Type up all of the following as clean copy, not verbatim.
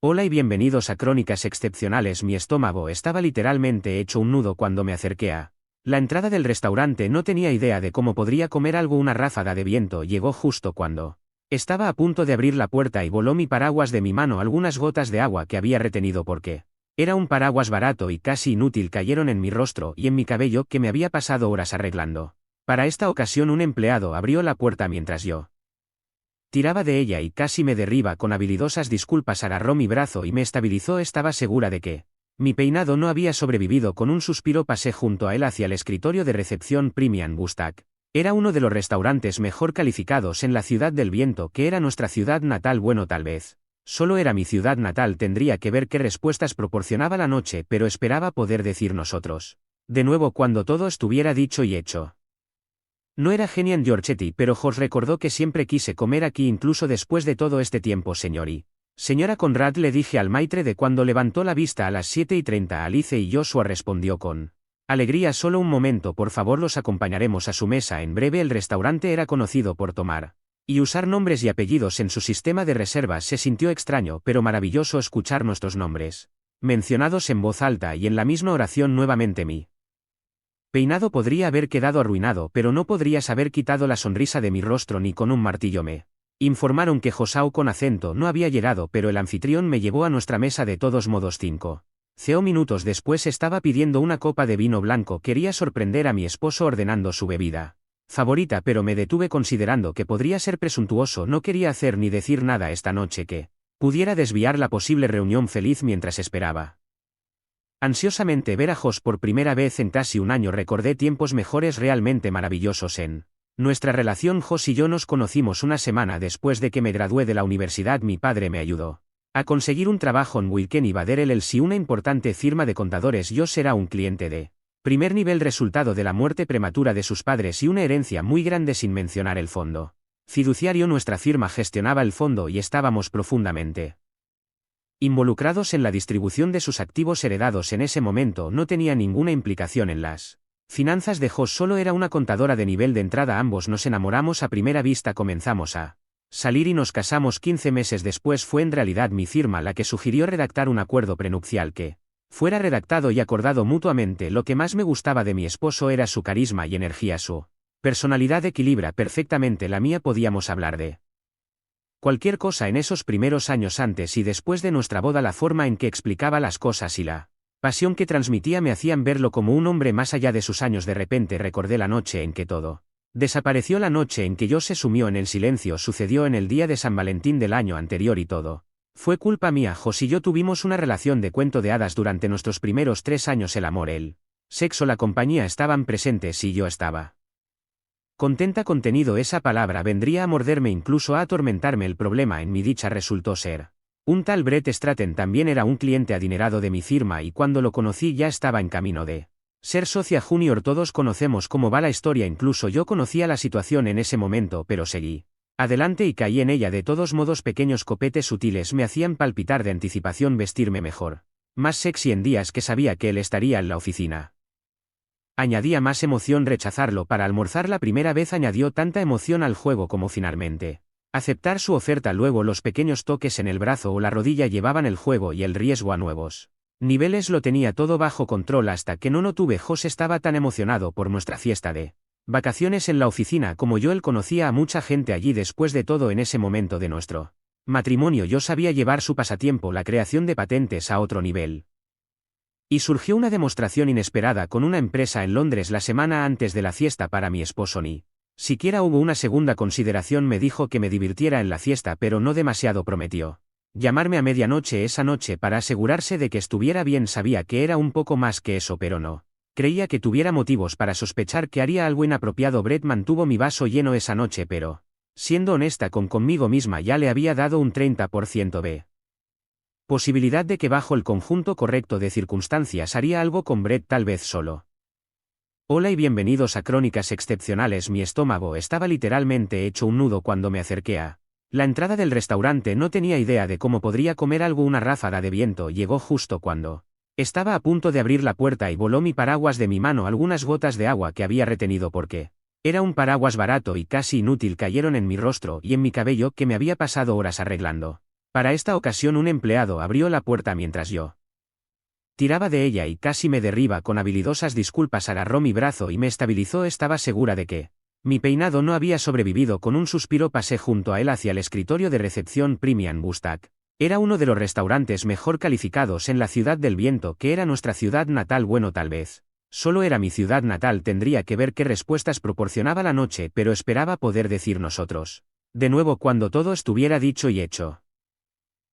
Hola y bienvenidos a Crónicas Excepcionales. Mi estómago estaba literalmente hecho un nudo cuando me acerqué a la entrada del restaurante. No tenía idea de cómo podría comer algo. Una ráfaga de viento llegó justo cuando estaba a punto de abrir la puerta y voló mi paraguas de mi mano. Algunas gotas de agua que había retenido porque era un paraguas barato y casi inútil cayeron en mi rostro y en mi cabello que me había pasado horas arreglando. Para esta ocasión un empleado abrió la puerta mientras yo tiraba de ella y casi me derriba. Con habilidosas disculpas agarró mi brazo y me estabilizó. Estaba segura de que mi peinado no había sobrevivido. Con un suspiro pasé junto a él hacia el escritorio de recepción. Premium Bustak era uno de los restaurantes mejor calificados en la Ciudad del Viento, que era nuestra ciudad natal. Bueno, tal vez solo era mi ciudad natal. Tendría que ver qué respuestas proporcionaba la noche, pero esperaba poder decir nosotros de nuevo cuando todo estuviera dicho y hecho. No era Genian Giorgetti, pero Jos recordó que siempre quise comer aquí incluso después de todo este tiempo. Señora Conrad, le dije al maitre de cuando levantó la vista a las 7:30. Alice y Joshua respondió con alegría. Solo un momento, por favor, los acompañaremos a su mesa en breve. El restaurante era conocido por tomar y usar nombres y apellidos en su sistema de reservas. Se sintió extraño pero maravilloso escuchar nuestros nombres mencionados en voz alta y en la misma oración. Nuevamente mi peinado podría haber quedado arruinado, pero no podrías haber quitado la sonrisa de mi rostro ni con un martillo. Me informaron que Josao con acento no había llegado, pero el anfitrión me llevó a nuestra mesa de todos modos. 5 minutos después estaba pidiendo una copa de vino blanco. Quería sorprender a mi esposo ordenando su bebida favorita, pero me detuve considerando que podría ser presuntuoso. No quería hacer ni decir nada esta noche que pudiera desviar la posible reunión feliz. Mientras esperaba ansiosamente ver a Jos por primera vez en casi un año, recordé tiempos mejores realmente maravillosos en nuestra relación. Jos y yo nos conocimos una semana después de que me gradué de la universidad. Mi padre me ayudó a conseguir un trabajo en Wilken y Bader LLC, una importante firma de contadores. Jos era un cliente de primer nivel, resultado de la muerte prematura de sus padres y una herencia muy grande, sin mencionar el fondo fiduciario. Nuestra firma gestionaba el fondo y estábamos profundamente involucrados en la distribución de sus activos heredados. En ese momento no tenía ninguna implicación en las finanzas de Jos, solo era una contadora de nivel de entrada. Ambos nos enamoramos a primera vista, comenzamos a salir y nos casamos 15 meses después. Fue en realidad mi firma la que sugirió redactar un acuerdo prenupcial que fuera redactado y acordado mutuamente. Lo que más me gustaba de mi esposo era su carisma y energía. Su personalidad equilibra perfectamente la mía. Podíamos hablar de cualquier cosa en esos primeros años antes y después de nuestra boda. La forma en que explicaba las cosas y la pasión que transmitía me hacían verlo como un hombre más allá de sus años. De repente recordé la noche en que todo desapareció, la noche en que Jos se sumió en el silencio. Sucedió en el día de San Valentín del año anterior y todo fue culpa mía. Jos y yo tuvimos una relación de cuento de hadas durante nuestros primeros 3 años. El amor, el sexo, la compañía estaban presentes y yo estaba contenta. Contenido, esa palabra vendría a morderme, incluso a atormentarme. El problema en mi dicha resultó ser un tal Brett Stratton. También era un cliente adinerado de mi firma y cuando lo conocí ya estaba en camino de ser socia junior. Todos conocemos cómo va la historia. Incluso yo conocía la situación en ese momento, pero seguí adelante y caí en ella. De todos modos, pequeños copetes sutiles me hacían palpitar de anticipación, vestirme mejor, más sexy en días que sabía que él estaría en la oficina. Añadía más emoción rechazarlo para almorzar la primera vez. Añadió tanta emoción al juego como finalmente aceptar su oferta. Luego los pequeños toques en el brazo o la rodilla llevaban el juego y el riesgo a nuevos niveles. Lo tenía todo bajo control hasta que no lo tuve. Jos estaba tan emocionado por nuestra fiesta de vacaciones en la oficina como yo. Él conocía a mucha gente allí. Después de todo, en ese momento de nuestro matrimonio, yo sabía llevar su pasatiempo, la creación de patentes, a otro nivel. Y surgió una demostración inesperada con una empresa en Londres la semana antes de la fiesta. Para mi esposo ni siquiera hubo una segunda consideración. Me dijo que me divirtiera en la fiesta, pero no demasiado. Prometió llamarme a medianoche esa noche para asegurarse de que estuviera bien. Sabía que era un poco más que eso, pero no creía que tuviera motivos para sospechar que haría algo inapropiado. Brett mantuvo mi vaso lleno esa noche, pero siendo honesta conmigo misma, ya le había dado un 30% de posibilidad de que bajo el conjunto correcto de circunstancias haría algo con Brett, tal vez solo. Hola y bienvenidos a Crónicas Excepcionales. Mi estómago estaba literalmente hecho un nudo cuando me acerqué a la entrada del restaurante. No tenía idea de cómo podría comer algo. Una ráfaga de viento llegó justo cuando estaba a punto de abrir la puerta y voló mi paraguas de mi mano. Algunas gotas de agua que había retenido porque era un paraguas barato y casi inútil cayeron en mi rostro y en mi cabello que me había pasado horas arreglando. Para esta ocasión un empleado abrió la puerta mientras yo tiraba de ella y casi me derriba con habilidosas disculpas. Agarró mi brazo y me estabilizó. Estaba segura de que mi peinado no había sobrevivido. Con un suspiro pasé junto a él hacia el escritorio de recepción. Premium Bustak. Era uno de los restaurantes mejor calificados en la Ciudad del Viento, que era nuestra ciudad natal. Bueno, tal vez solo era mi ciudad natal. Tendría que ver qué respuestas proporcionaba la noche, pero esperaba poder decir nosotros de nuevo cuando todo estuviera dicho y hecho.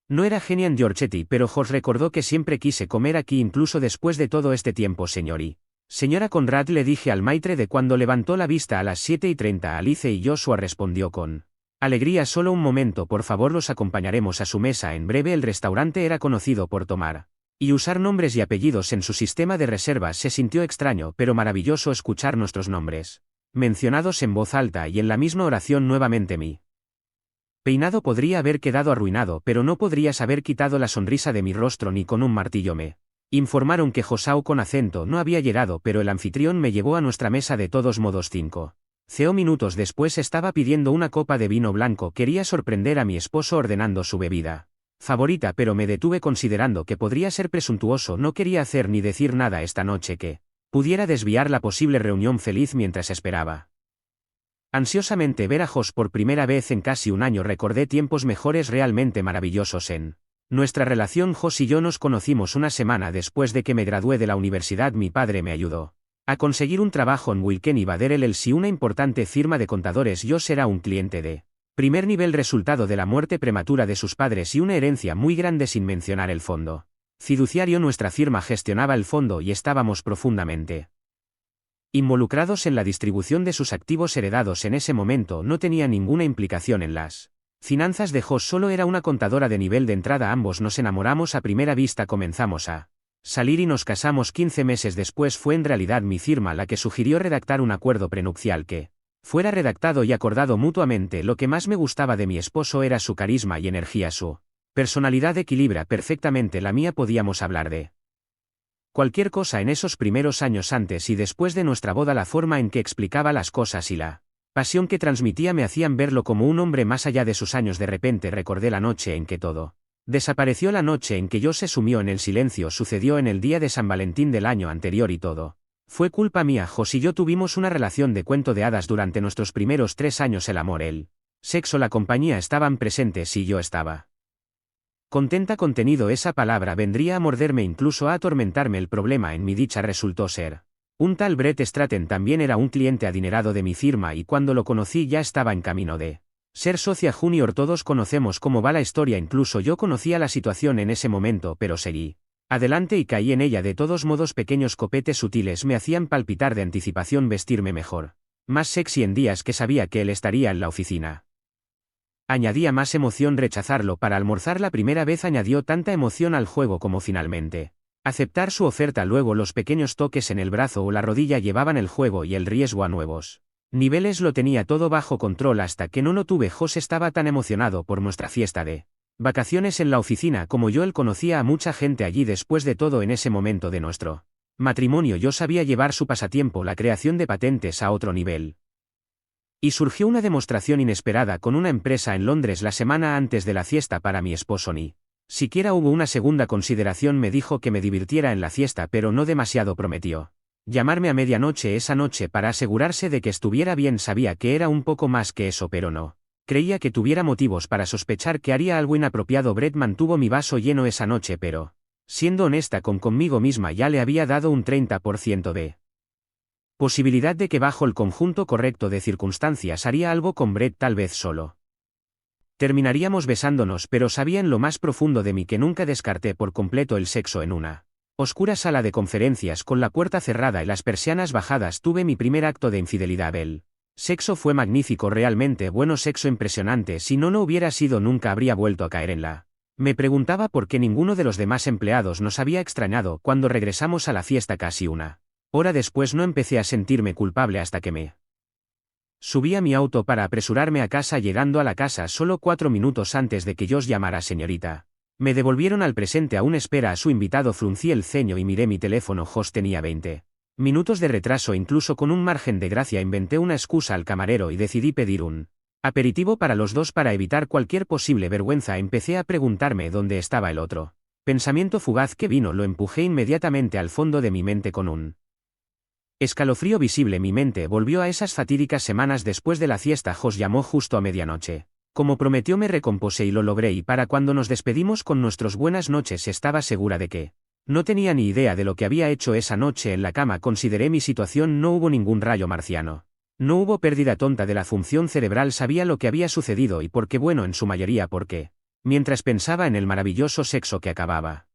No era Genian Giorgetti, pero Jos recordó que siempre quise comer aquí incluso después de todo este tiempo. Señora Conrad, le dije al maitre de cuando levantó la vista a las 7:30. Alice y Joshua respondió con alegría. Solo un momento, por favor, los acompañaremos a su mesa en breve. El restaurante era conocido por tomar y usar nombres y apellidos en su sistema de reservas. Se sintió extraño pero maravilloso escuchar nuestros nombres mencionados en voz alta y en la misma oración nuevamente. Mi peinado podría haber quedado arruinado, pero no podrías haber quitado la sonrisa de mi rostro ni con un martillo. Me informaron que Josao con acento no había llegado, pero el anfitrión me llevó a nuestra mesa de todos modos. 5 minutos después estaba pidiendo una copa de vino blanco. Quería sorprender a mi esposo ordenando su bebida favorita, pero me detuve considerando que podría ser presuntuoso. No quería hacer ni decir nada esta noche que pudiera desviar la posible reunión feliz mientras esperaba ansiosamente ver a Jos por primera vez en casi un año. Recordé tiempos mejores realmente maravillosos en nuestra relación. Jos y yo nos conocimos una semana después de que me gradué de la universidad. Mi padre me ayudó a conseguir un trabajo en Wilken y Bader LLC, una importante firma de contadores. Yo era un cliente de primer nivel, resultado de la muerte prematura de sus padres y una herencia muy grande, sin mencionar el fondo fiduciario. Nuestra firma gestionaba el fondo y estábamos profundamente involucrados en la distribución de sus activos heredados. En ese momento no tenía ninguna implicación en las finanzas de Jos, solo era una contadora de nivel de entrada. Ambos nos enamoramos a primera vista, comenzamos a salir y nos casamos 15 meses después. Fue en realidad mi firma la que sugirió redactar un acuerdo prenupcial que fuera redactado y acordado mutuamente. Lo que más me gustaba de mi esposo era su carisma y energía. Su personalidad equilibra perfectamente la mía. Podíamos hablar de cualquier cosa en esos primeros años antes y después de nuestra boda. La forma en que explicaba las cosas y la pasión que transmitía me hacían verlo como un hombre más allá de sus años. De repente recordé la noche en que todo desapareció, la noche en que yo se sumió en el silencio. Sucedió en el día de San Valentín del año anterior y todo fue culpa mía. Jos y yo tuvimos una relación de cuento de hadas durante nuestros primeros 3 años. El amor, el sexo, la compañía estaban presentes y yo estaba contenta. Contenido, esa palabra vendría a morderme, incluso a atormentarme. El problema en mi dicha resultó ser un tal Brett Stratton. También era un cliente adinerado de mi firma y cuando lo conocí ya estaba en camino de ser socia junior. Todos conocemos cómo va la historia. Incluso yo conocía la situación en ese momento, pero seguí adelante y caí en ella. De todos modos, pequeños copetes sutiles me hacían palpitar de anticipación, vestirme mejor, más sexy en días que sabía que él estaría en la oficina. Añadía más emoción rechazarlo para almorzar la primera vez. Añadió tanta emoción al juego como finalmente aceptar su oferta. Luego los pequeños toques en el brazo o la rodilla llevaban el juego y el riesgo a nuevos niveles. Lo tenía todo bajo control hasta que no lo tuve. Jos estaba tan emocionado por nuestra fiesta de vacaciones en la oficina como yo. Él conocía a mucha gente allí. Después de todo, en ese momento de nuestro matrimonio, yo sabía llevar su pasatiempo, la creación de patentes, a otro nivel. Y surgió una demostración inesperada con una empresa en Londres la semana antes de la fiesta. Para mi esposo ni siquiera hubo una segunda consideración. Me dijo que me divirtiera en la fiesta, pero no demasiado. Prometió llamarme a medianoche esa noche para asegurarse de que estuviera bien. Sabía que era un poco más que eso, pero no creía que tuviera motivos para sospechar que haría algo inapropiado. Brett mantuvo mi vaso lleno esa noche, pero, siendo honesta conmigo misma, ya le había dado un 30% de posibilidad de que bajo el conjunto correcto de circunstancias haría algo con Brett. Tal vez solo terminaríamos besándonos, pero sabía en lo más profundo de mí que nunca descarté por completo el sexo. En una oscura sala de conferencias con la puerta cerrada y las persianas bajadas tuve mi primer acto de infidelidad. El sexo fue magnífico, realmente bueno, sexo impresionante. Si no hubiera sido, nunca habría vuelto a caer en la. Me preguntaba por qué ninguno de los demás empleados nos había extrañado cuando regresamos a la fiesta casi una hora después. No empecé a sentirme culpable hasta que me subí a mi auto para apresurarme a casa. Llegando a la casa solo 4 minutos antes de que Josh llamara. Señorita, me devolvieron al presente. Aún espera a su invitado. Fruncí el ceño y miré mi teléfono. Josh tenía 20 minutos de retraso. Incluso con un margen de gracia inventé una excusa al camarero y decidí pedir un Aperitivo para los dos. Para evitar cualquier posible vergüenza empecé a preguntarme dónde estaba el otro. Pensamiento fugaz que vino lo empujé inmediatamente al fondo de mi mente con un escalofrío visible. Mi mente volvió a esas fatídicas semanas después de la fiesta. Jos llamó justo a medianoche. Como prometió me recompuse y lo logré, y para cuando nos despedimos con nuestros buenas noches estaba segura de que no tenía ni idea de lo que había hecho esa noche en la cama. Consideré mi situación. No hubo ningún rayo marciano. No hubo pérdida tonta de la función cerebral. Sabía lo que había sucedido y por qué, bueno, en su mayoría porque, mientras pensaba en el maravilloso sexo que acababa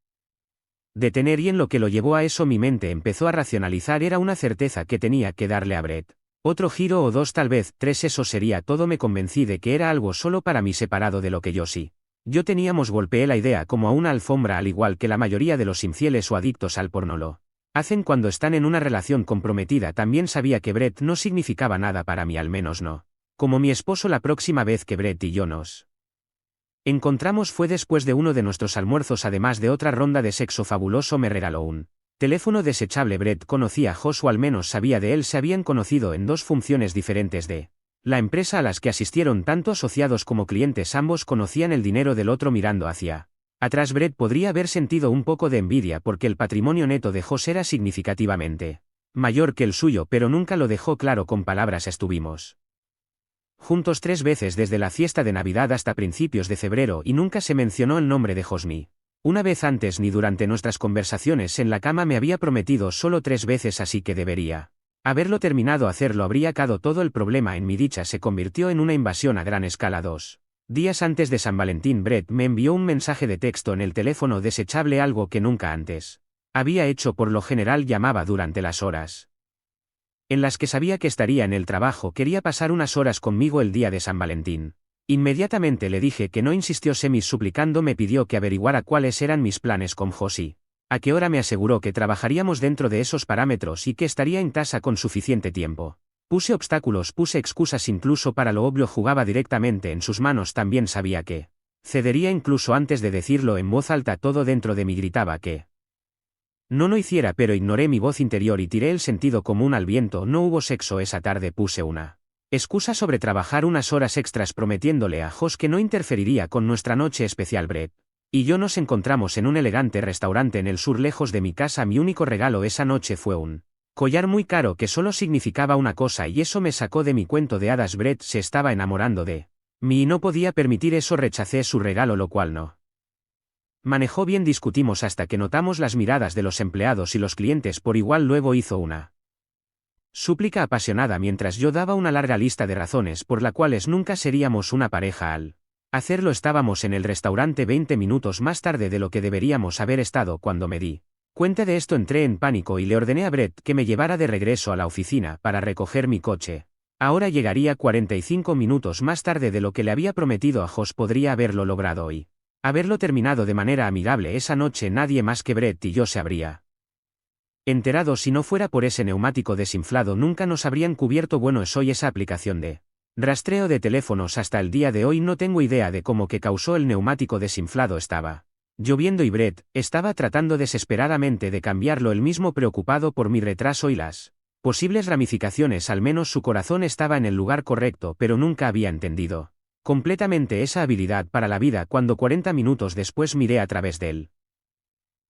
de tener y en lo que lo llevó a eso, mi mente empezó a racionalizar. Era una certeza que tenía que darle a Brett. Otro giro o dos, tal vez tres, eso sería todo. Me convencí de que era algo solo para mí, separado de lo que yo teníamos. Golpeé la idea como a una alfombra, al igual que la mayoría de los infieles o adictos al porno lo hacen cuando están en una relación comprometida. También sabía que Brett no significaba nada para mí, al menos no como mi esposo. La próxima vez que Brett y yo nos encontramos fue después de uno de nuestros almuerzos. Además de otra ronda de sexo fabuloso, me regaló un teléfono desechable. Brett conocía a Jos, o al menos sabía de él. Se habían conocido en dos funciones diferentes de la empresa a las que asistieron tanto asociados como clientes. Ambos conocían el dinero del otro. Mirando hacia atrás, Brett podría haber sentido un poco de envidia porque el patrimonio neto de Jos era significativamente mayor que el suyo, pero nunca lo dejó claro con palabras. Estuvimos juntos 3 veces desde la fiesta de Navidad hasta principios de febrero y nunca se mencionó el nombre de Jos ni una vez antes ni durante nuestras conversaciones en la cama. Me había prometido solo 3 veces, así que debería haberlo terminado. Hacerlo habría acabado todo el problema. En mi dicha se convirtió en una invasión a gran escala. 2 días antes de San Valentín, Brett me envió un mensaje de texto en el teléfono desechable, algo que nunca antes había hecho. Por lo general llamaba durante las horas en las que sabía que estaría en el trabajo. Quería pasar unas horas conmigo el día de San Valentín. Inmediatamente le dije que no. Insistió suplicando. Me pidió que averiguara cuáles eran mis planes con Josie. ¿A qué hora? Me aseguró que trabajaríamos dentro de esos parámetros y que estaría en casa con suficiente tiempo. Puse obstáculos, puse excusas, incluso para lo obvio. Jugaba directamente en sus manos. También sabía que cedería incluso antes de decirlo en voz alta. Todo dentro de mí gritaba que no hiciera, pero ignoré mi voz interior y tiré el sentido común al viento. No hubo sexo esa tarde. Puse una excusa sobre trabajar unas horas extras, prometiéndole a Jos que no interferiría con nuestra noche especial. Brett y yo nos encontramos en un elegante restaurante en el sur, lejos de mi casa. Mi único regalo esa noche fue un collar muy caro que solo significaba una cosa, y eso me sacó de mi cuento de hadas. Brett se estaba enamorando de mí y no podía permitir eso. Rechacé su regalo, lo cual no manejó bien. Discutimos hasta que notamos las miradas de los empleados y los clientes por igual. Luego hizo una súplica apasionada mientras yo daba una larga lista de razones por las cuales nunca seríamos una pareja. Al hacerlo estábamos en el restaurante 20 minutos más tarde de lo que deberíamos haber estado. Cuando me di cuenta de esto entré en pánico y le ordené a Brett que me llevara de regreso a la oficina para recoger mi coche. Ahora llegaría 45 minutos más tarde de lo que le había prometido a Jos. Podría haberlo logrado hoy, haberlo terminado de manera amigable. Esa noche nadie más que Brett y yo se habría enterado. Si no fuera por ese neumático desinflado nunca nos habrían cubierto. Bueno, soy esa aplicación de rastreo de teléfonos. Hasta el día de hoy no tengo idea de cómo que causó el neumático desinflado. Estaba lloviendo y Brett estaba tratando desesperadamente de cambiarlo, él mismo preocupado por mi retraso y las posibles ramificaciones. Al menos su corazón estaba en el lugar correcto, pero nunca había entendido completamente esa habilidad para la vida. Cuando 40 minutos después miré a través de él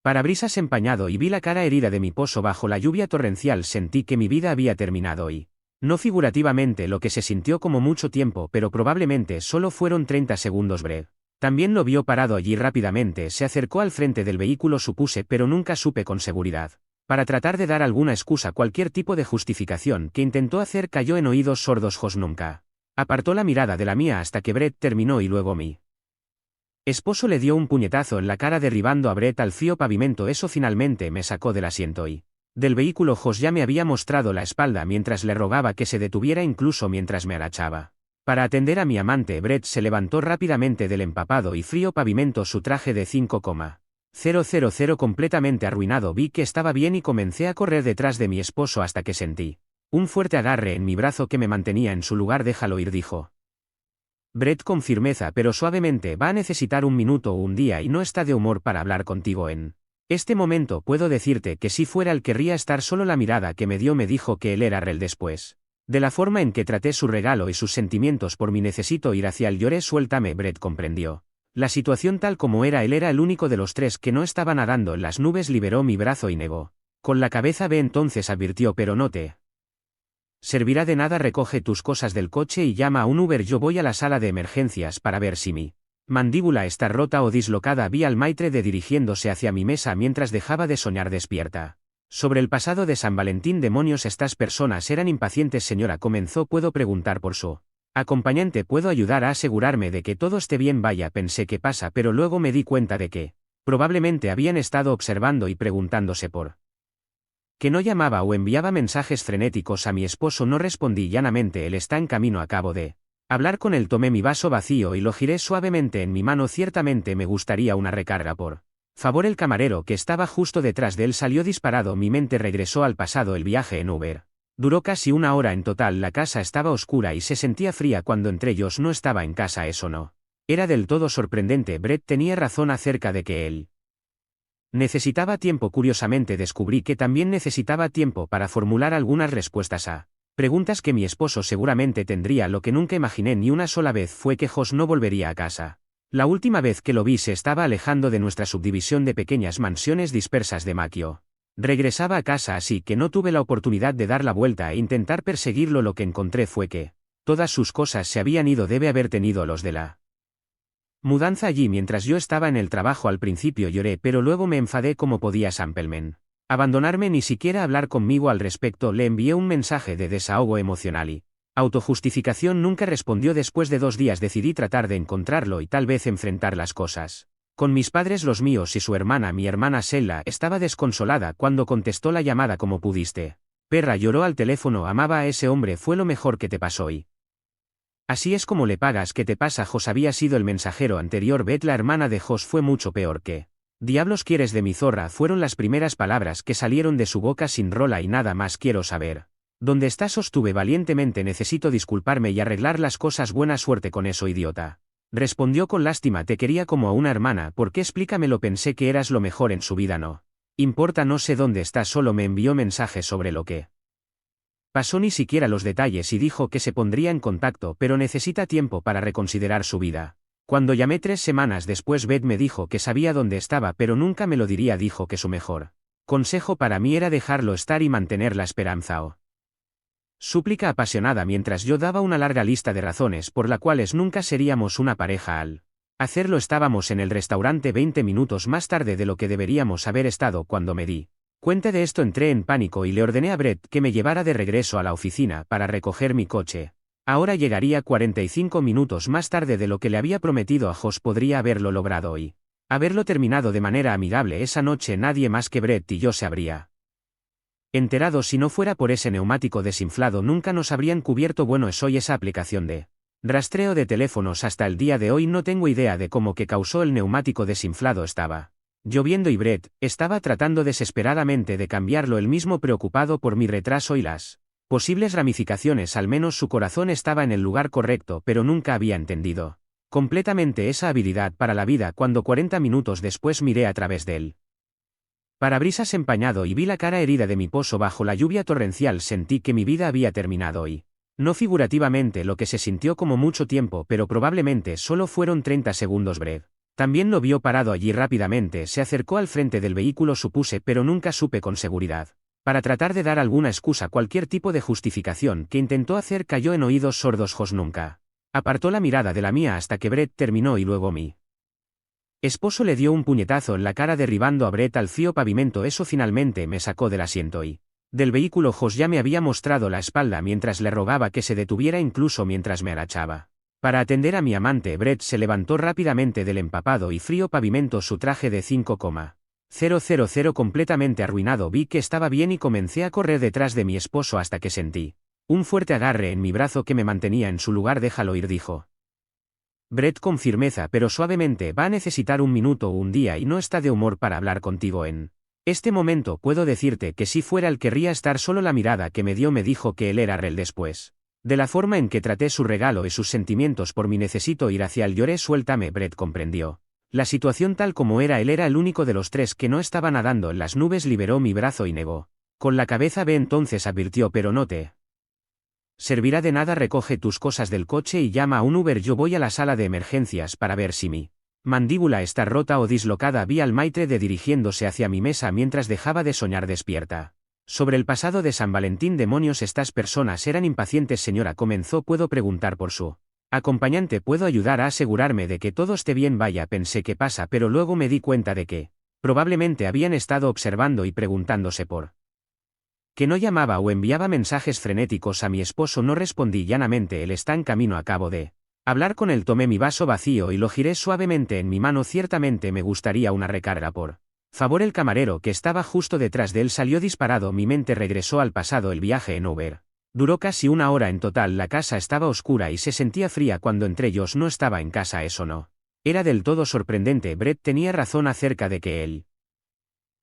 parabrisas empañado y vi la cara herida de mi esposo bajo la lluvia torrencial, sentí que mi vida había terminado y no figurativamente, lo que se sintió como mucho tiempo, pero probablemente solo fueron 30 segundos. Brett también lo vio parado allí. Rápidamente se acercó al frente del vehículo. Supuse, pero nunca supe con seguridad, para tratar de dar alguna excusa, cualquier tipo de justificación que intentó hacer. Cayó en oídos sordos. Jos nunca apartó la mirada de la mía hasta que Brett terminó y luego mi esposo le dio un puñetazo en la cara derribando a Brett al frío pavimento. Eso finalmente me sacó del asiento y del vehículo. Jos ya me había mostrado la espalda mientras le rogaba que se detuviera, incluso mientras me agachaba para atender a mi amante. Brett se levantó rápidamente del empapado y frío pavimento, su traje de 5,000 completamente arruinado. Vi que estaba bien y comencé a correr detrás de mi esposo hasta que sentí un fuerte agarre en mi brazo que me mantenía en su lugar. Déjalo ir, dijo Brett con firmeza pero suavemente. Va a necesitar un minuto o un día y no está de humor para hablar contigo en este momento. Puedo decirte que si fuera él querría estar solo. La mirada que me dio me dijo que él era él. Después De la forma en que traté su regalo y sus sentimientos por mí necesito ir hacia él lloré suéltame. Brett comprendió. La situación tal como era él era el único de los tres que no estaba nadando en las nubes. Liberó mi brazo y negó. Con la cabeza ve entonces advirtió pero no te servirá de nada. Recoge tus cosas del coche y llama a un Uber. Yo voy a la sala de emergencias para ver si mi mandíbula está rota o dislocada. Vi al maitre de dirigiéndose hacia mi mesa mientras dejaba de soñar despierta. Sobre el pasado de San Valentín. Demonios, estas personas eran impacientes. Señora, comenzó. ¿Puedo preguntar por su acompañante? ¿Puedo ayudar a asegurarme de que todo esté bien? Vaya, pensé qué pasa, pero luego me di cuenta de que probablemente habían estado observando y preguntándose por que no llamaba o enviaba mensajes frenéticos a mi esposo. No respondí llanamente. Él está en camino. Acabo de hablar con él. Tomé mi vaso vacío y lo giré suavemente en mi mano. Ciertamente me gustaría una recarga, por favor. El camarero que estaba justo detrás de él salió disparado. Mi mente regresó al pasado. El viaje en Uber duró casi una hora en total. La casa estaba oscura y se sentía fría cuando entré. Yo no estaba en casa. Eso no era del todo sorprendente. Brett tenía razón acerca de que él necesitaba tiempo. Curiosamente descubrí que también necesitaba tiempo para formular algunas respuestas a preguntas que mi esposo seguramente tendría. Lo que nunca imaginé ni una sola vez fue que Josh no volvería a casa. La última vez que lo vi se estaba alejando de nuestra subdivisión de pequeñas mansiones dispersas de Makio. Regresaba a casa, así que no tuve la oportunidad de dar la vuelta e intentar perseguirlo. Lo que encontré fue que todas sus cosas se habían ido. Debe haber tenido los de la mudanza allí mientras yo estaba en el trabajo. Al principio lloré, pero luego me enfadé. ¿Cómo podía Sampleman abandonarme? Ni siquiera hablar conmigo al respecto. Le envié un mensaje de desahogo emocional y autojustificación. Nunca respondió. Después de 2 días decidí tratar de encontrarlo y tal vez enfrentar las cosas con mis padres, los míos y su hermana. Mi hermana Sheila estaba desconsolada cuando contestó la llamada. ¿Cómo pudiste? Perra, lloró al teléfono. Amaba a ese hombre. Fue lo mejor que te pasó y así es como le pagas. ¿Qué te pasa? Josh había sido el mensajero anterior. Beth, la hermana de Josh, fue mucho peor. ¿Qué diablos quieres de mi zorra? Fueron las primeras palabras que salieron de su boca. Sin rola y nada más. Quiero saber dónde estás. Sostuve valientemente. Necesito disculparme y arreglar las cosas. Buena suerte con eso, idiota. Respondió con lástima. Te quería como a una hermana. ¿Por qué? Explícamelo. Pensé que eras lo mejor en su vida. No importa, no sé dónde estás. Solo me envió mensajes sobre lo que pasó, ni siquiera los detalles, y dijo que se pondría en contacto, pero necesita tiempo para reconsiderar su vida. Cuando llamé 3 semanas después, Beth me dijo que sabía dónde estaba, pero nunca me lo diría. Dijo que su mejor consejo para mí era dejarlo estar y mantener la esperanza o súplica apasionada mientras yo daba una larga lista de razones por las cuales nunca seríamos una pareja. Al hacerlo estábamos en el restaurante 20 minutos más tarde de lo que deberíamos haber estado. Cuando me di cuenta de esto entré en pánico y le ordené a Brett que me llevara de regreso a la oficina para recoger mi coche. Ahora llegaría 45 minutos más tarde de lo que le había prometido a Josh. Podría haberlo logrado y haberlo terminado de manera amigable esa noche. Nadie más que Brett y yo se habría enterado. Si no fuera por ese neumático desinflado nunca nos habrían cubierto. Bueno, soy esa aplicación de rastreo de teléfonos. Hasta el día de hoy no tengo idea de cómo que causó el neumático desinflado. Estaba lloviendo y Brett estaba tratando desesperadamente de cambiarlo, él mismo preocupado por mi retraso y las posibles ramificaciones. Al menos su corazón estaba en el lugar correcto, pero nunca había entendido completamente esa habilidad para la vida. Cuando 40 minutos después miré a través de él parabrisas empañado y vi la cara herida de mi esposo bajo la lluvia torrencial, sentí que mi vida había terminado y no figurativamente, lo que se sintió como mucho tiempo, pero probablemente solo fueron 30 segundos. Brett también lo vio parado allí. Rápidamente se acercó al frente del vehículo. Supuse, pero nunca supe con seguridad, para tratar de dar alguna excusa, cualquier tipo de justificación que intentó hacer. Cayó en oídos sordos. Josh nunca apartó la mirada de la mía hasta que Brett terminó y luego mi esposo le dio un puñetazo en la cara derribando a Brett al frío pavimento. Eso finalmente me sacó del asiento y del vehículo. Josh ya me había mostrado la espalda mientras le rogaba que se detuviera, incluso mientras me agachaba para atender a mi amante. Brett se levantó rápidamente del empapado y frío pavimento. Su traje de 5,000 completamente arruinado. Vi que estaba bien y comencé a correr detrás de mi esposo hasta que sentí un fuerte agarre en mi brazo que me mantenía en su lugar. Déjalo ir, dijo Brett con firmeza pero suavemente. Va a necesitar un minuto o un día y no está de humor para hablar contigo en este momento. Puedo decirte que si fuera él querría estar solo. La mirada que me dio me dijo que él era real. Después de la forma en que traté su regalo y sus sentimientos por mí necesito ir hacia él. Lloré suéltame. Brett comprendió la situación tal como era. Él era el único de los tres que no estaba nadando en las nubes. Liberó mi brazo y negó con la cabeza. Ve entonces advirtió pero no te Servirá de nada, recoge tus cosas del coche y llama a un Uber. Yo voy a la sala de emergencias para ver si mi mandíbula está rota o dislocada. Vi al maitre de dirigiéndose hacia mi mesa mientras dejaba de soñar despierta. Sobre el pasado de San Valentín. Demonios, estas personas eran impacientes. Señora, comenzó. ¿Puedo preguntar por su acompañante? ¿Puedo ayudar a asegurarme de que todo esté bien? Vaya, pensé qué pasa, pero luego me di cuenta de que probablemente habían estado observando y preguntándose por que no llamaba o enviaba mensajes frenéticos a mi esposo. No respondí llanamente. Él está en camino. Acabo de hablar con él. Tomé mi vaso vacío y lo giré suavemente en mi mano. Ciertamente me gustaría una recarga, por favor. El camarero, que estaba justo detrás de él, salió disparado. Mi mente regresó al pasado. El viaje en Uber duró casi una hora en total. La casa estaba oscura y se sentía fría cuando entré. Josh no estaba en casa. Eso no era del todo sorprendente. Brett tenía razón acerca de que él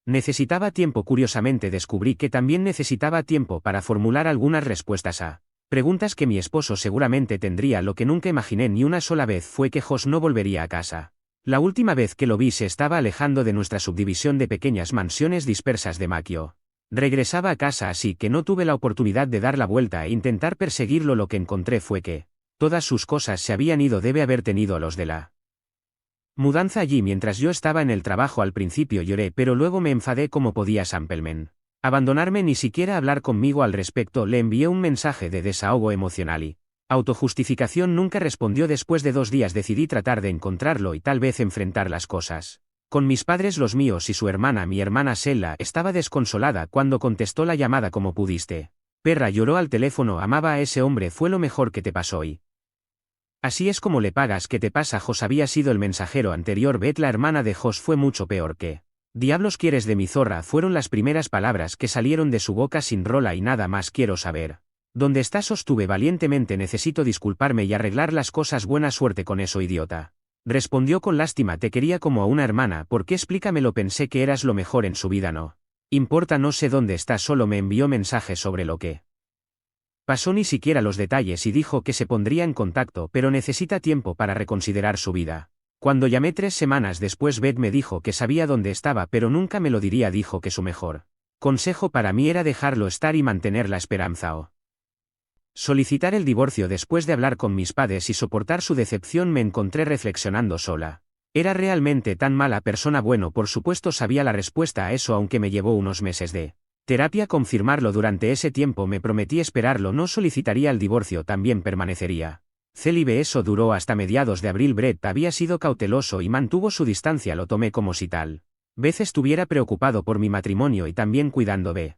necesitaba tiempo. Curiosamente descubrí que también necesitaba tiempo para formular algunas respuestas a preguntas que mi esposo seguramente tendría. Lo que nunca imaginé ni una sola vez fue que Josh no volvería a casa. La última vez que lo vi se estaba alejando de nuestra subdivisión de pequeñas mansiones dispersas de Makio. Regresaba a casa, así que no tuve la oportunidad de dar la vuelta e intentar perseguirlo. Lo que encontré fue que todas sus cosas se habían ido. Debe haber tenido los de la mudanza allí mientras yo estaba en el trabajo. Al principio lloré, pero luego me enfadé. ¿Cómo podía Sampleman abandonarme? Ni siquiera hablar conmigo al respecto. Le envié un mensaje de desahogo emocional y autojustificación. Nunca respondió. Después de 2 días decidí tratar de encontrarlo y tal vez enfrentar las cosas con mis padres, los míos y su hermana. Mi hermana Sella estaba desconsolada cuando contestó la llamada. ¿Cómo pudiste? Perra, lloró al teléfono. Amaba a ese hombre. Fue lo mejor que te pasó y así es como le pagas. ¿Qué te pasa? Josh había sido el mensajero anterior. Beth, la hermana de Josh, fue mucho peor. ¿Qué diablos quieres de mi zorra? Fueron las primeras palabras que salieron de su boca. Sin rola y nada más. Quiero saber dónde estás. Sostuve valientemente. Necesito disculparme y arreglar las cosas. Buena suerte con eso, idiota. Respondió con lástima. Te quería como a una hermana. ¿Por qué? Explícamelo. Pensé que eras lo mejor en su vida. No importa, no sé dónde estás. Solo me envió mensajes sobre lo que pasó, ni siquiera los detalles, y dijo que se pondría en contacto, pero necesita tiempo para reconsiderar su vida. Cuando llamé 3 semanas después, Beth me dijo que sabía dónde estaba, pero nunca me lo diría. Dijo que su mejor consejo para mí era dejarlo estar y mantener la esperanza o solicitar el divorcio. Después de hablar con mis padres y soportar su decepción, me encontré reflexionando sola. ¿Era realmente tan mala persona? Bueno, por supuesto sabía la respuesta a eso, aunque me llevó unos meses de terapia confirmarlo. Durante ese tiempo me prometí esperarlo. No solicitaría el divorcio, también permanecería célibe. Eso duró hasta mediados de abril. Brett había sido cauteloso y mantuvo su distancia. Lo tomé como si tal vez estuviera preocupado por mi matrimonio y también cuidando de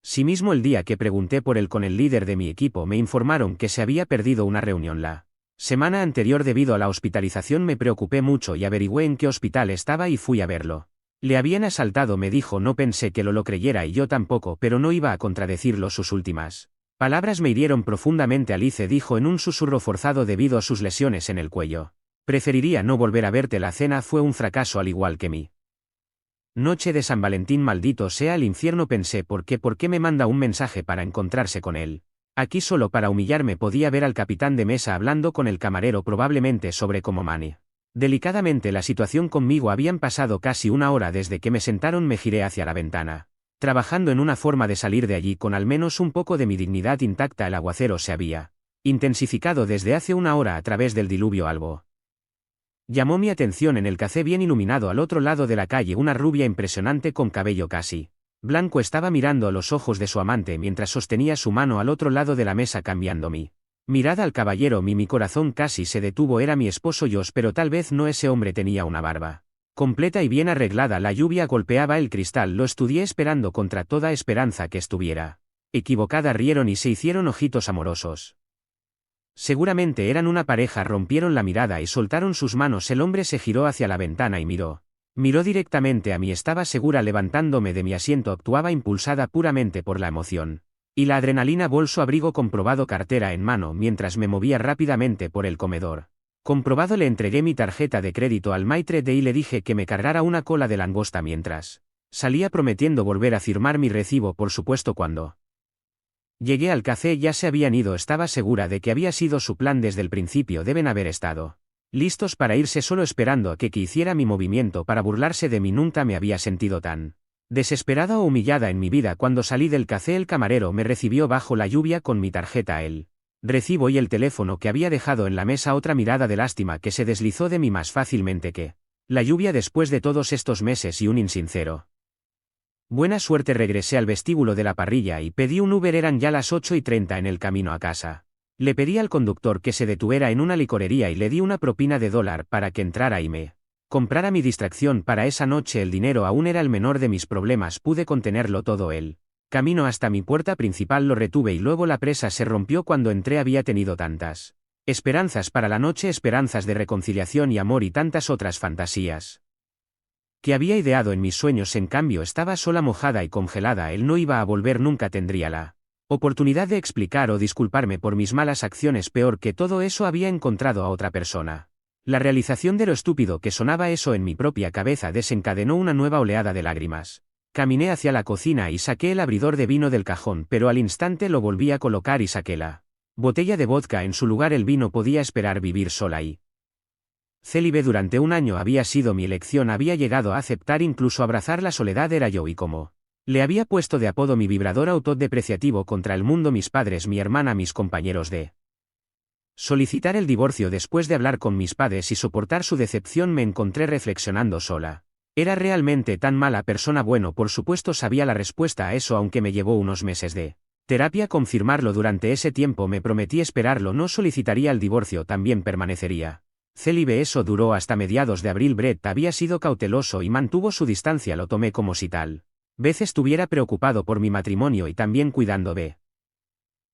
sí mismo. El día que pregunté por él con el líder de mi equipo, me informaron que se había perdido una reunión la semana anterior debido a la hospitalización. Me preocupé mucho y averigüé en qué hospital estaba y fui a verlo. Le habían asaltado, me dijo. No pensé que lo creyera y yo tampoco, pero no iba a contradecirlo. Sus últimas palabras me hirieron profundamente. Alice, dijo en un susurro forzado debido a sus lesiones en el cuello. Preferiría no volver a verte. La cena fue un fracaso, al igual que mi noche de San Valentín. Maldito sea el infierno, pensé. ¿Por qué me manda un mensaje para encontrarse con él? Aquí solo para humillarme. Podía ver al capitán de mesa hablando con el camarero, probablemente sobre cómo delicadamente la situación conmigo. Habían pasado casi una hora desde que me sentaron. Me giré hacia la ventana, trabajando en una forma de salir de allí con al menos un poco de mi dignidad intacta. El aguacero se había intensificado desde hace una hora a través del diluvio albo. Llamó mi atención en el café bien iluminado al otro lado de la calle. Una rubia impresionante con cabello casi blanco estaba mirando a los ojos de su amante mientras sostenía su mano al otro lado de la mesa. Cambiando mi mirada al caballero, mi corazón casi se detuvo. Era mi esposo Josh, pero tal vez no. Ese hombre tenía una barba completa y bien arreglada. La lluvia golpeaba el cristal. Lo estudié esperando contra toda esperanza que estuviera equivocada. Rieron y se hicieron ojitos amorosos. Seguramente eran una pareja. Rompieron la mirada y soltaron sus manos. El hombre se giró hacia la ventana y miró directamente a mí. Estaba segura. Levantándome de mi asiento, actuaba impulsada puramente por la emoción y la adrenalina. Bolso, abrigo comprobado, cartera en mano, mientras me movía rápidamente por el comedor. Comprobado. Le entregué mi tarjeta de crédito al maitre y le dije que me cargara una cola de langosta mientras salía, prometiendo volver a firmar mi recibo, por supuesto. Cuando llegué al café ya se habían ido. Estaba segura de que había sido su plan desde el principio. Deben haber estado listos para irse, solo esperando a que hiciera mi movimiento para burlarse de mí. Nunca me había sentido tan Desesperada o humillada en mi vida cuando salí del café el camarero me recibió bajo la lluvia con mi tarjeta el recibo y el teléfono que había dejado en la mesa, otra mirada de lástima que se deslizó de mí más fácilmente que la lluvia después de todos estos meses y un insincero. Buena suerte. Regresé al vestíbulo de la parrilla y pedí un Uber. Eran ya las 8:30 en el camino a casa. Le pedí al conductor que se detuviera en una licorería y le di una propina de $1 para que entrara y me comprara mi distracción para esa noche. El dinero aún era el menor de mis problemas, pude contenerlo todo. El camino hasta mi puerta principal lo retuve y luego la presa se rompió cuando entré. Había tenido tantas esperanzas para la noche, esperanzas de reconciliación y amor y tantas otras fantasías que había ideado en mis sueños. En cambio estaba sola, mojada y congelada. Él no iba a volver nunca, tendría la oportunidad de explicar o disculparme por mis malas acciones. Peor que todo eso, había encontrado a otra persona. La realización de lo estúpido que sonaba eso en mi propia cabeza desencadenó una nueva oleada de lágrimas. Caminé hacia la cocina y saqué el abridor de vino del cajón, pero al instante lo volví a colocar y saqué la botella de vodka en su lugar. El vino podía esperar. Vivir sola y célibe durante un año había sido mi elección. Había llegado a aceptar, incluso abrazar la soledad. Era yo, y como le había puesto de apodo mi vibrador autodepreciativo contra el mundo, mis padres, mi hermana, mis compañeros de solicitar el divorcio. Después de hablar con mis padres y soportar su decepción, me encontré reflexionando sola. ¿Era realmente tan mala persona? Bueno, por supuesto sabía la respuesta a eso, aunque me llevó unos meses de terapia confirmarlo. Durante ese tiempo me prometí esperarlo, no solicitaría el divorcio, también permanecería célibe. Eso duró hasta mediados de abril. Brett había sido cauteloso y mantuvo su distancia. Lo tomé como si tal vez estuviera preocupado por mi matrimonio y también cuidando de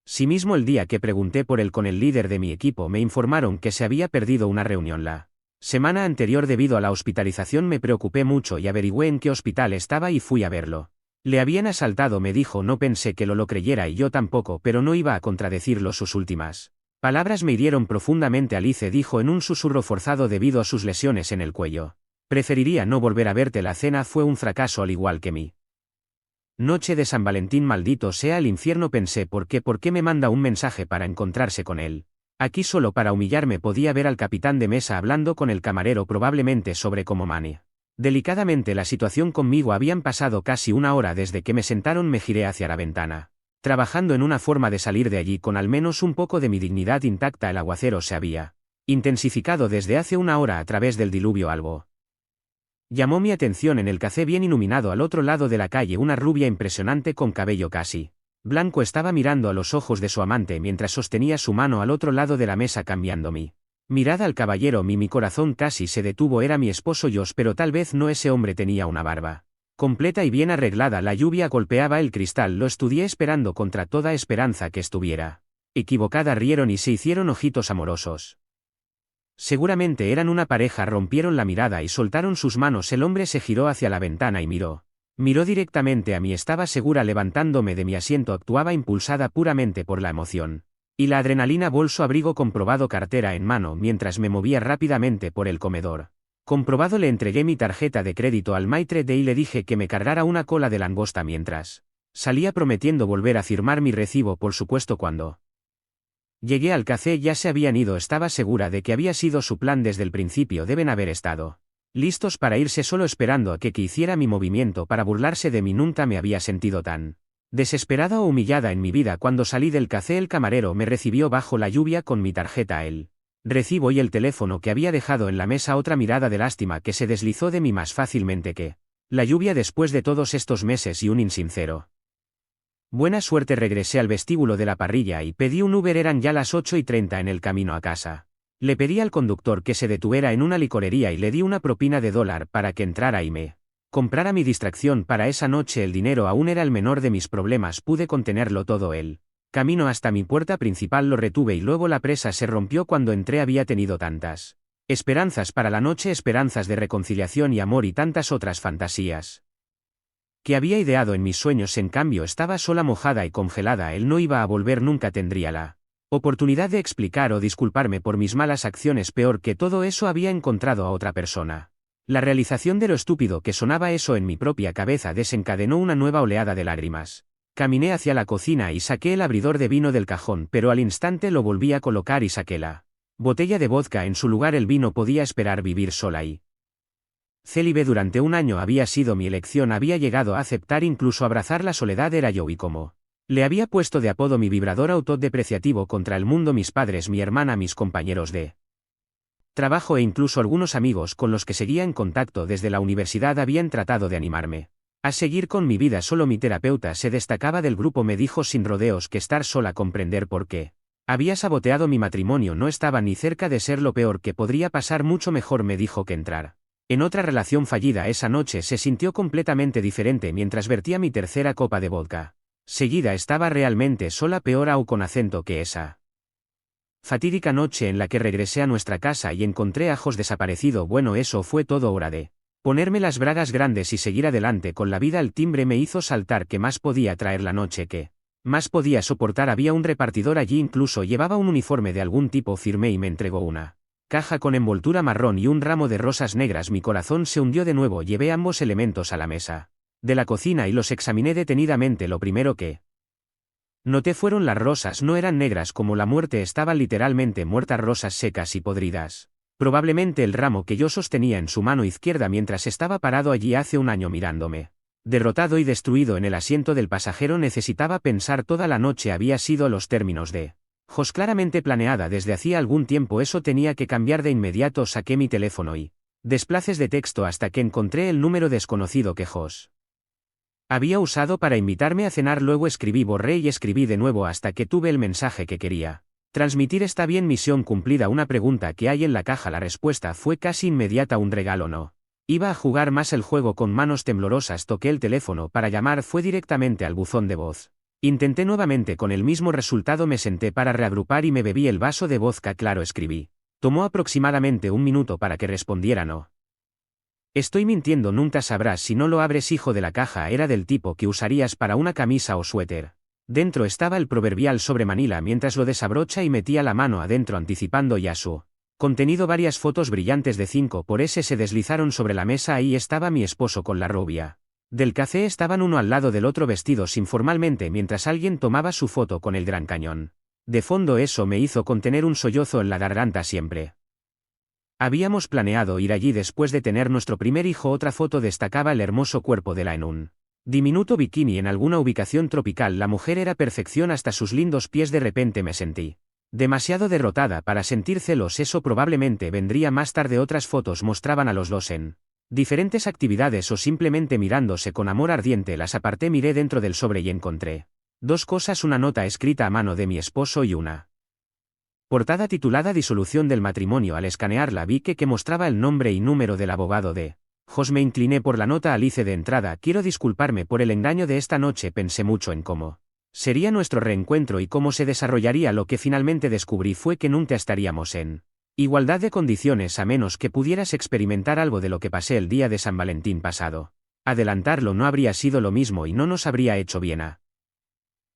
sí mismo. El día que pregunté por él con el líder de mi equipo, me informaron que se había perdido una reunión la semana anterior debido a la hospitalización. Me preocupé mucho y averigüé en qué hospital estaba y fui a verlo. Le habían asaltado, me dijo. No pensé que lo creyera y yo tampoco, pero no iba a contradecirlo. Sus últimas palabras me hirieron profundamente. Alice, dijo en un susurro forzado debido a sus lesiones en el cuello. Preferiría no volver a verte. La cena fue un fracaso, al igual que mi noche de San Valentín. Maldito sea el infierno, pensé. ¿Por qué me manda un mensaje para encontrarse con él aquí solo para humillarme? Podía ver al capitán de mesa hablando con el camarero, probablemente sobre cómo delicadamente la situación conmigo. Habían pasado casi una hora desde que me sentaron. Me giré hacia la ventana, trabajando en una forma de salir de allí con al menos un poco de mi dignidad intacta. El aguacero se había intensificado desde hace una hora a través del diluvio. Algo llamó mi atención en el café bien iluminado al otro lado de la calle. Una rubia impresionante con cabello casi blanco estaba mirando a los ojos de su amante mientras sostenía su mano al otro lado de la mesa, cambiando mi mirada al caballero. Mi corazón casi se detuvo. Era mi esposo Josh, pero tal vez no. Ese hombre tenía una barba completa y bien arreglada. La lluvia golpeaba el cristal. Lo estudié esperando contra toda esperanza que estuviera equivocada. Rieron y se hicieron ojitos amorosos. Seguramente eran una pareja. Rompieron la mirada y soltaron sus manos. El hombre se giró hacia la ventana y miró directamente a mí. Estaba segura levantándome de mi asiento. Actuaba impulsada puramente por la emoción y la adrenalina. Bolso, abrigo comprobado, cartera en mano, mientras me movía rápidamente por el comedor. Comprobado. Le entregué mi tarjeta de crédito al maitre d' y le dije que me cargara una cola de langosta mientras salía, prometiendo volver a firmar mi recibo. Por supuesto, cuando llegué al café ya se habían ido. Estaba segura de que había sido su plan desde el principio. Deben haber estado listos para irse, solo esperando a que hiciera mi movimiento para burlarse de mí. Nunca me había sentido tan desesperada o humillada en mi vida. Cuando salí del café el camarero me recibió bajo la lluvia con mi tarjeta, el recibo y el teléfono que había dejado en la mesa. Otra mirada de lástima que se deslizó de mí más fácilmente que la lluvia después de todos estos meses y un insincero. Buena suerte. Regresé al vestíbulo de la parrilla y pedí un Uber. Eran ya las 8:30 en el camino a casa. Le pedí al conductor que se detuviera en una licorería y le di una propina de $1 para que entrara y me comprara mi distracción para esa noche. El dinero aún era el menor de mis problemas, pude contenerlo todo. El camino hasta mi puerta principal lo retuve y luego la presa se rompió cuando entré. Había tenido tantas esperanzas para la noche, esperanzas de reconciliación y amor y tantas otras fantasías que había ideado en mis sueños. En cambio estaba sola, mojada y congelada. Él no iba a volver nunca, tendría la oportunidad de explicar o disculparme por mis malas acciones. Peor que todo eso, había encontrado a otra persona. La realización de lo estúpido que sonaba eso en mi propia cabeza desencadenó una nueva oleada de lágrimas. Caminé hacia la cocina y saqué el abridor de vino del cajón, pero al instante lo volví a colocar y saqué la botella de vodka en su lugar. El vino podía esperar. Vivir sola y Célibe durante un año había sido mi elección, había llegado a aceptar incluso abrazar la soledad, era yo y como. Le había puesto de apodo mi vibrador autodepreciativo contra el mundo, mis padres, mi hermana, mis compañeros de trabajo e incluso algunos amigos con los que seguía en contacto desde la universidad habían tratado de animarme a seguir con mi vida. Solo mi terapeuta se destacaba del grupo, me dijo sin rodeos que estar sola, comprender por qué había saboteado mi matrimonio no estaba ni cerca de ser lo peor que podría pasar, mucho mejor me dijo que entrar en otra relación fallida. Esa noche se sintió completamente diferente mientras vertía mi tercera copa de vodka. Seguida estaba realmente sola, peor aún con acento que esa fatídica noche en la que regresé a nuestra casa y encontré a Jos desaparecido. Bueno, eso fue todo, hora de ponerme las bragas grandes y seguir adelante con la vida. El timbre me hizo saltar. ¿Qué más podía traer la noche? ¿Qué más podía soportar? Había un repartidor allí, incluso llevaba un uniforme de algún tipo. Firmé y me entregó una caja con envoltura marrón y un ramo de rosas negras. Mi corazón se hundió de nuevo. Llevé ambos elementos a la mesa de la cocina y los examiné detenidamente. Lo primero que noté fueron las rosas. No eran negras como la muerte, estaban literalmente muertas, rosas secas y podridas. Probablemente el ramo que yo sostenía en su mano izquierda mientras estaba parado allí hace un año mirándome derrotado y destruido en el asiento del pasajero. Necesitaba pensar toda la noche. Había sido los términos de Jos claramente planeada desde hacía algún tiempo. Eso tenía que cambiar de inmediato. Saqué mi teléfono y desplaces de texto hasta que encontré el número desconocido que Jos había usado para invitarme a cenar. Luego escribí, borré y escribí de nuevo hasta que tuve el mensaje que quería transmitir. Está bien, misión cumplida. Una pregunta que hay en la caja. La respuesta fue casi inmediata. Un regalo. No iba a jugar más el juego. Con manos temblorosas toqué el teléfono para llamar. Fue directamente al buzón de voz. Intenté nuevamente con el mismo resultado. Me senté para reagrupar y me bebí el vaso de vodka. Claro, escribí. Tomó aproximadamente un minuto para que respondiera. No estoy mintiendo, nunca sabrás si no lo abres. Hijo de la caja era del tipo que usarías para una camisa o suéter. Dentro estaba el proverbial sobre Manila. Mientras lo desabrocha y metía la mano adentro anticipando ya su contenido, varias fotos brillantes de 5x se deslizaron sobre la mesa. Ahí estaba mi esposo con la rubia del café. Estaban uno al lado del otro vestidos informalmente mientras alguien tomaba su foto con el Gran Cañón de fondo. Eso me hizo contener un sollozo en la garganta. Siempre habíamos planeado ir allí después de tener nuestro primer hijo. Otra foto destacaba el hermoso cuerpo de la en un diminuto bikini en alguna ubicación tropical. La mujer era perfección hasta sus lindos pies. De repente me sentí demasiado derrotada para sentir celos. Eso probablemente vendría más tarde. Otras fotos mostraban a los dos en diferentes actividades o simplemente mirándose con amor ardiente. Las aparté, miré dentro del sobre y encontré dos cosas: una nota escrita a mano de mi esposo y una portada titulada Disolución del matrimonio. Al escanearla vi que mostraba el nombre y número del abogado de Jos. Me incliné por la nota. Alice, de entrada quiero disculparme por el engaño de esta noche. Pensé mucho en cómo sería nuestro reencuentro y cómo se desarrollaría. Lo que finalmente descubrí fue que nunca estaríamos en igualdad de condiciones a menos que pudieras experimentar algo de lo que pasé el día de San Valentín pasado. Adelantarlo no habría sido lo mismo y no nos habría hecho bien a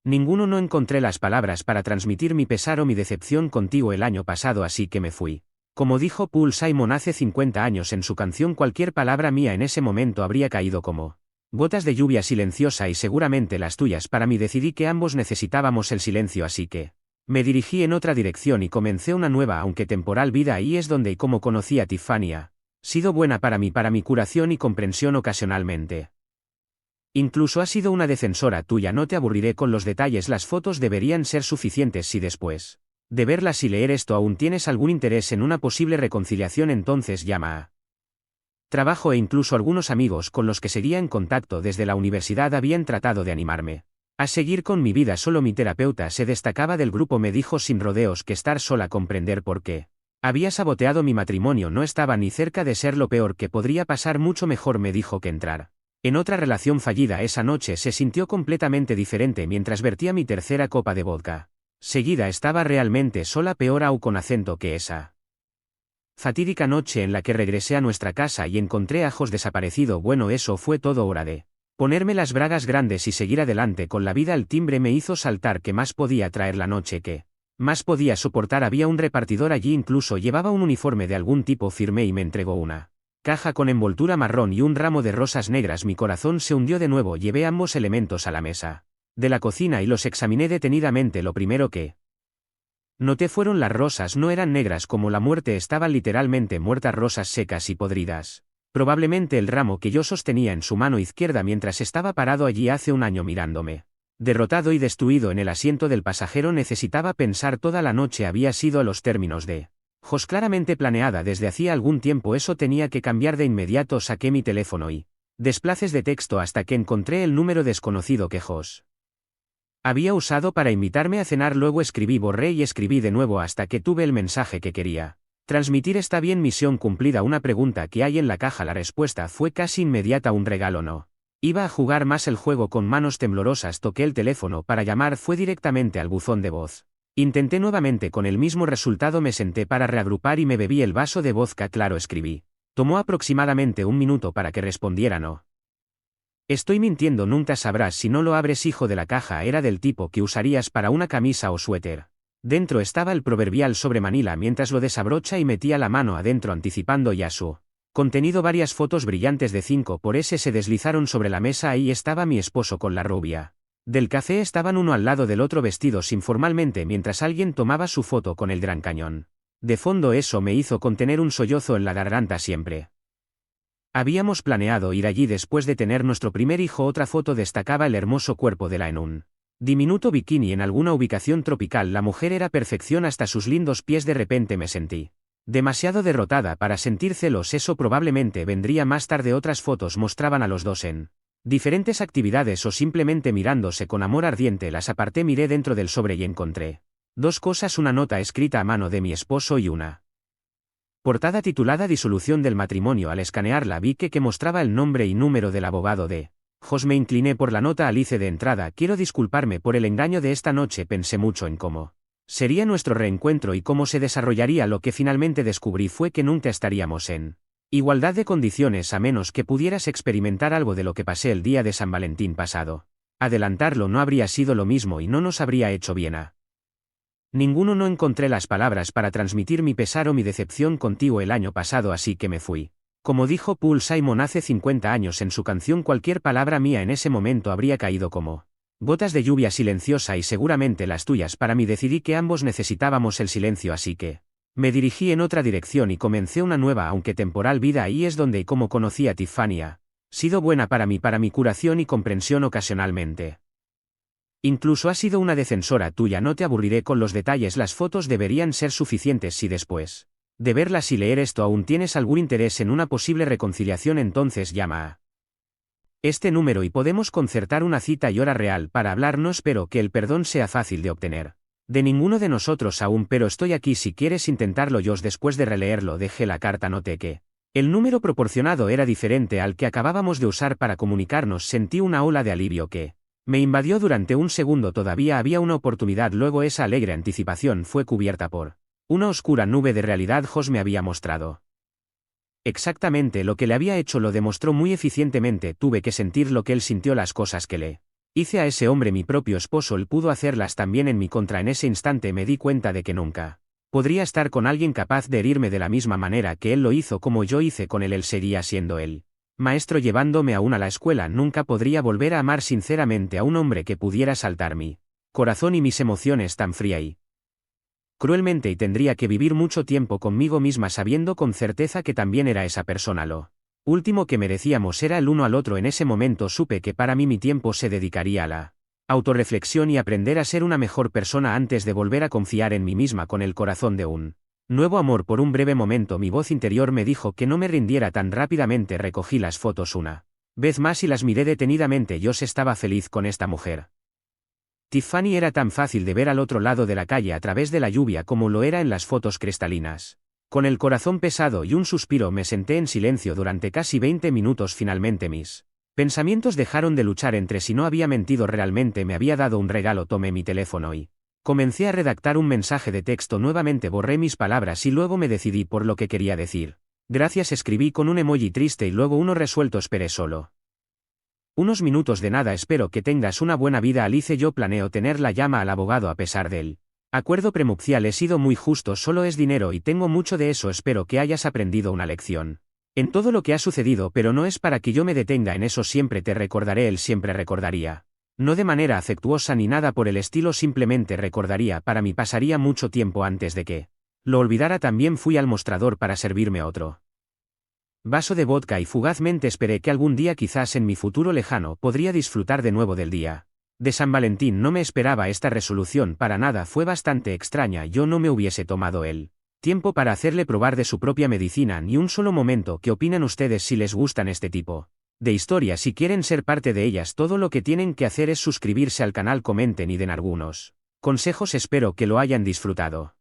ninguno. No encontré las palabras para transmitir mi pesar o mi decepción contigo el año pasado, así que me fui. Como dijo Paul Simon hace 50 años en su canción, cualquier palabra mía en ese momento habría caído como gotas de lluvia silenciosa, y seguramente las tuyas para mí. Decidí que ambos necesitábamos el silencio, así que me dirigí en otra dirección y comencé una nueva, aunque temporal, vida. Ahí es donde y como conocí a Tiffany. Ha sido buena para mi curación y comprensión ocasionalmente. Incluso ha sido una defensora tuya. No te aburriré con los detalles. Las fotos deberían ser suficientes. Si después de verlas y leer esto aún tienes algún interés en una posible reconciliación, entonces llama a trabajo. E incluso algunos amigos con los que seguía en contacto desde la universidad habían tratado de animarme a seguir con mi vida. Solo mi terapeuta se destacaba del grupo. Me dijo sin rodeos que estar sola, comprender por qué había saboteado mi matrimonio no estaba ni cerca de ser lo peor que podría pasar. Mucho mejor me dijo que entrar en otra relación fallida. Esa noche se sintió completamente diferente mientras vertía mi tercera copa de vodka. Seguida estaba realmente sola, peor aún con acento que esa fatídica noche en la que regresé a nuestra casa y encontré a Jos desaparecido. Bueno, eso fue todo, hora de ponerme las bragas grandes y seguir adelante con la vida. El timbre me hizo saltar. ¿Qué más podía traer la noche? ¿Qué más podía soportar? Había un repartidor allí, incluso llevaba un uniforme de algún tipo. Firmé y me entregó una caja con envoltura marrón y un ramo de rosas negras. Mi corazón se hundió de nuevo. Llevé ambos elementos a la mesa de la cocina y los examiné detenidamente. Lo primero que noté fueron las rosas. No eran negras como la muerte, estaban literalmente muertas, rosas secas y podridas. Probablemente el ramo que yo sostenía en su mano izquierda mientras estaba parado allí hace un año mirándome. Derrotado y destruido en el asiento del pasajero, necesitaba pensar toda la noche. Había sido a los términos de Jos claramente planeada desde hacía algún tiempo. Eso tenía que cambiar de inmediato. Saqué mi teléfono y desplaces de texto hasta que encontré el número desconocido que Jos había usado para invitarme a cenar. Luego escribí, borré y escribí de nuevo hasta que tuve el mensaje que quería transmitir. Está bien, misión cumplida. Una pregunta que hay en la caja. La respuesta fue casi inmediata. Un regalo. No iba a jugar más el juego. Con manos temblorosas toqué el teléfono para llamar. Fue directamente al buzón de voz. Intenté nuevamente con el mismo resultado. Me senté para reagrupar y me bebí el vaso de vodka. Claro, escribí. Tomó aproximadamente un minuto para que respondiera. No estoy mintiendo. Nunca sabrás si no lo abres. Hijo de la caja era del tipo que usarías para una camisa o suéter. Dentro estaba el proverbial sobre Manila. Mientras lo desabrocha y metía la mano adentro anticipando ya su contenido. Varias fotos brillantes de 5x se deslizaron sobre la mesa. Ahí estaba mi esposo con la rubia del café. Estaban uno al lado del otro vestidos informalmente mientras alguien tomaba su foto con el Gran Cañón de fondo. Eso me hizo contener un sollozo en la garganta. Siempre habíamos planeado ir allí después de tener nuestro primer hijo. Otra foto destacaba el hermoso cuerpo de la en un diminuto bikini en alguna ubicación tropical. La mujer era perfección hasta sus lindos pies. De repente me sentí demasiado derrotada para sentir celos. Eso probablemente vendría más tarde. Otras fotos mostraban a los dos en diferentes actividades o simplemente mirándose con amor ardiente. Las aparté, miré dentro del sobre y encontré dos cosas: una nota escrita a mano de mi esposo y una portada titulada Disolución del matrimonio. Al escanearla vi que mostraba el nombre y número del abogado de Jos. Me incliné por la nota. Alice de entrada: quiero disculparme por el engaño de esta noche. Pensé mucho en cómo sería nuestro reencuentro y cómo se desarrollaría. Lo que finalmente descubrí fue que nunca estaríamos en igualdad de condiciones a menos que pudieras experimentar algo de lo que pasé el día de San Valentín pasado. Adelantarlo no habría sido lo mismo y no nos habría hecho bien a ninguno. No encontré las palabras para transmitir mi pesar o mi decepción contigo el año pasado, así que me fui. Como dijo Paul Simon hace 50 años en su canción, cualquier palabra mía en ese momento habría caído como gotas de lluvia silenciosa, y seguramente las tuyas para mí. Decidí que ambos necesitábamos el silencio, así que me dirigí en otra dirección y comencé una nueva, aunque temporal, vida. Ahí es donde y cómo conocí a Tiffany. Ha sido buena para mí, para mi curación y comprensión ocasionalmente. Incluso ha sido una defensora tuya. No te aburriré con los detalles. Las fotos deberían ser suficientes. Si después de verlas y leer esto aún tienes algún interés en una posible reconciliación, entonces llama a este número y podemos concertar una cita y hora real para hablar. No espero que el perdón sea fácil de obtener de ninguno de nosotros aún, pero estoy aquí si quieres intentarlo. Yo, después de releerlo, dejé la carta. Noté que el número proporcionado era diferente al que acabábamos de usar para comunicarnos. Sentí una ola de alivio que me invadió durante un segundo. Todavía había una oportunidad. Luego esa alegre anticipación fue cubierta por una oscura nube de realidad. Jos me había mostrado exactamente lo que le había hecho. Lo demostró muy eficientemente. Tuve que sentir lo que él sintió. Las cosas que le hice a ese hombre, mi propio esposo, él pudo hacerlas también en mi contra. En ese instante me di cuenta de que nunca podría estar con alguien capaz de herirme de la misma manera que él lo hizo. Como yo hice con él. Él seguía siendo él maestro llevándome aún a la escuela. Nunca podría volver a amar sinceramente a un hombre que pudiera saltar mi corazón y mis emociones tan fría y cruelmente, y tendría que vivir mucho tiempo conmigo misma sabiendo con certeza que también era esa persona. Lo último que merecíamos era el uno al otro. En ese momento supe que para mí mi tiempo se dedicaría a la autorreflexión y aprender a ser una mejor persona antes de volver a confiar en mí misma con el corazón de un nuevo amor. Por un breve momento mi voz interior me dijo que no me rindiera tan rápidamente. Recogí las fotos una vez más y las miré detenidamente. Yo estaba feliz con esta mujer. Tiffany era tan fácil de ver al otro lado de la calle a través de la lluvia como lo era en las fotos cristalinas. Con el corazón pesado y un suspiro me senté en silencio durante casi 20 minutos. Finalmente mis pensamientos dejaron de luchar entre si. No había mentido realmente. Me había dado un regalo. Tomé mi teléfono y comencé a redactar un mensaje de texto. Nuevamente borré mis palabras y luego me decidí por lo que quería decir. Gracias, escribí con un emoji triste y luego uno resuelto. Esperé solo unos minutos. De nada, espero que tengas una buena vida, Alice. Yo planeo tener la llama al abogado a pesar del acuerdo prenupcial. He sido muy justo, solo es dinero y tengo mucho de eso. Espero que hayas aprendido una lección en todo lo que ha sucedido, pero no es para que yo me detenga en eso. Siempre te recordaré. Él siempre recordaría. No de manera afectuosa ni nada por el estilo, simplemente recordaría. Para mí pasaría mucho tiempo antes de que lo olvidara. También fui al mostrador para servirme otro vaso de vodka y fugazmente esperé que algún día, quizás en mi futuro lejano, podría disfrutar de nuevo del día de San Valentín. No me esperaba esta resolución para nada, fue bastante extraña. Yo no me hubiese tomado el tiempo para hacerle probar de su propia medicina ni un solo momento. ¿Qué opinan ustedes si les gustan este tipo de historias? Si quieren ser parte de ellas, todo lo que tienen que hacer es suscribirse al canal, comenten y den algunos consejos. Espero que lo hayan disfrutado.